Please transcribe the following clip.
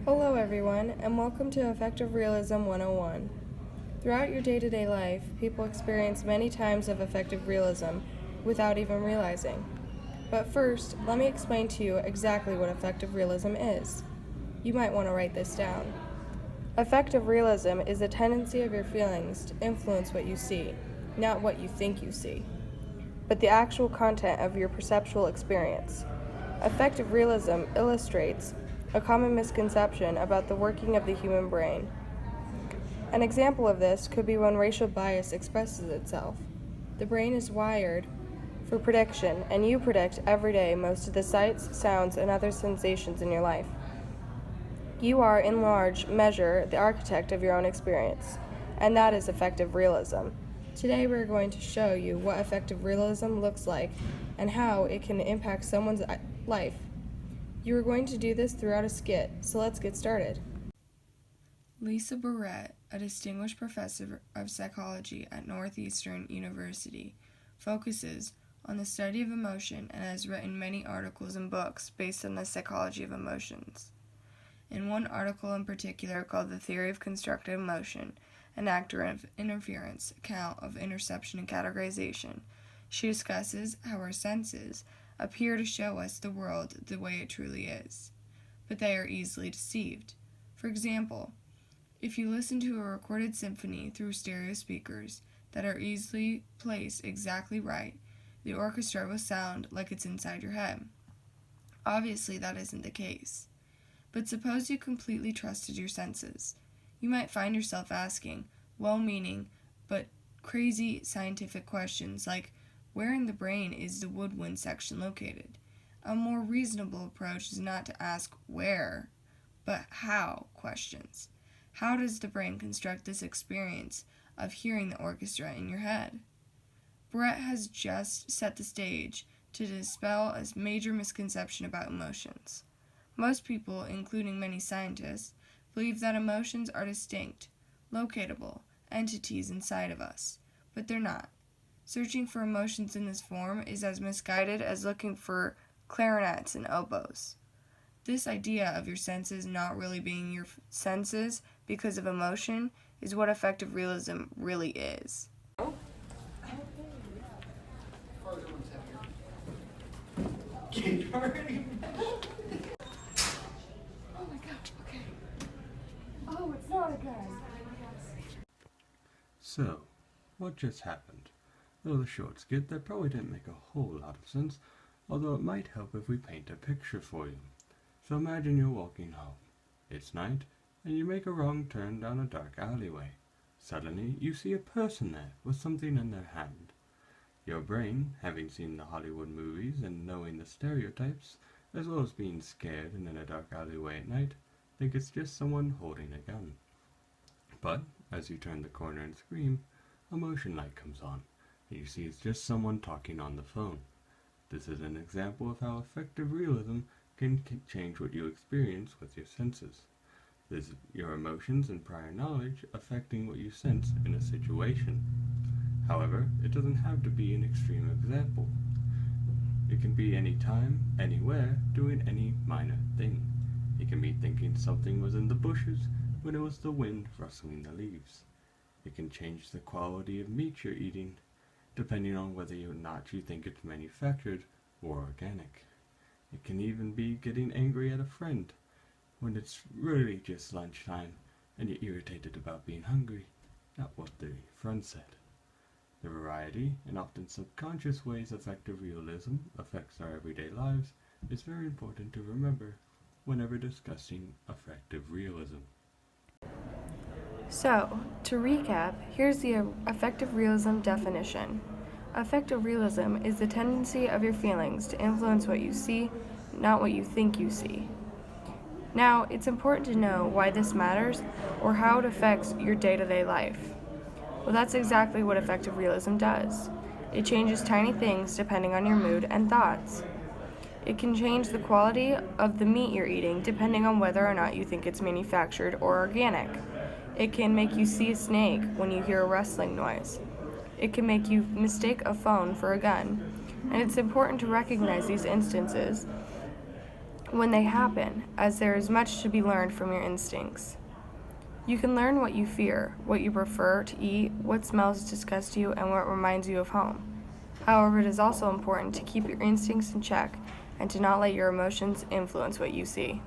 Hello everyone, and welcome to Affective Realism 101. Throughout your day-to-day life, people experience many times of affective realism without even realizing. But first, let me explain to you exactly what affective realism is. You might want to write this down. Affective realism is the tendency of your feelings to influence what you see, not what you think you see, but the actual content of your perceptual experience. Affective realism illustrates a common misconception about the working of the human brain. An example of this could be when racial bias expresses itself. The brain is wired for prediction, and you predict every day most of the sights, sounds, and other sensations in your life. You are, in large measure, the architect of your own experience, and that is affective realism. Today we're going to show you what affective realism looks like and how it can impact someone's life. You are going to do this throughout a skit, so let's get started. Lisa Barrett, a distinguished professor of psychology at Northeastern University, focuses on the study of emotion and has written many articles and books based on the psychology of emotions. In one article in particular called The Theory of Constructive Emotion, an Actor Interference Account of Interception and Categorization, she discusses how our senses appear to show us the world the way it truly is, but they are easily deceived. For example, if you listen to a recorded symphony through stereo speakers that are easily placed exactly right, the orchestra will sound like it's inside your head. Obviously, that isn't the case. But suppose you completely trusted your senses. You might find yourself asking well-meaning but crazy scientific questions like, where in the brain is the woodwind section located? A more reasonable approach is not to ask where, but how questions. How does the brain construct this experience of hearing the orchestra in your head? Brett has just set the stage to dispel a major misconception about emotions. Most people, including many scientists, believe that emotions are distinct, locatable entities inside of us, but they're not. Searching for emotions in this form is as misguided as looking for clarinets and oboes. This idea of your senses not really being your senses because of emotion is what affective realism really is. Oh my gosh, okay. Oh, it's not a gun. So, what just happened? Though the short skit, that probably didn't make a whole lot of sense, although it might help if we paint a picture for you. So imagine you're walking home. It's night, and you make a wrong turn down a dark alleyway. Suddenly, you see a person there with something in their hand. Your brain, having seen the Hollywood movies and knowing the stereotypes, as well as being scared and in a dark alleyway at night, think it's just someone holding a gun. But, as you turn the corner and scream, a motion light comes on, and you see it's just someone talking on the phone. This is an example of how affective realism can change what you experience with your senses. This is your emotions and prior knowledge affecting what you sense in a situation. However, it doesn't have to be an extreme example. It can be any time, anywhere, doing any minor thing. It can be thinking something was in the bushes when it was the wind rustling the leaves. It can change the quality of meat you're eating, depending on whether or not you think it's manufactured or organic. It can even be getting angry at a friend when it's really just lunchtime and you're irritated about being hungry, not what the friend said. The variety and often subconscious ways affective realism affects our everyday lives is very important to remember whenever discussing affective realism. So, to recap, here's the affective realism definition. Affective realism is the tendency of your feelings to influence what you see, not what you think you see. Now, it's important to know why this matters or how it affects your day-to-day life. Well, that's exactly what affective realism does. It changes tiny things depending on your mood and thoughts. It can change the quality of the meat you're eating depending on whether or not you think it's manufactured or organic. It can make you see a snake when you hear a rustling noise. It can make you mistake a phone for a gun. And it's important to recognize these instances when they happen, as there is much to be learned from your instincts. You can learn what you fear, what you prefer to eat, what smells disgust you, and what reminds you of home. However, it is also important to keep your instincts in check and to not let your emotions influence what you see.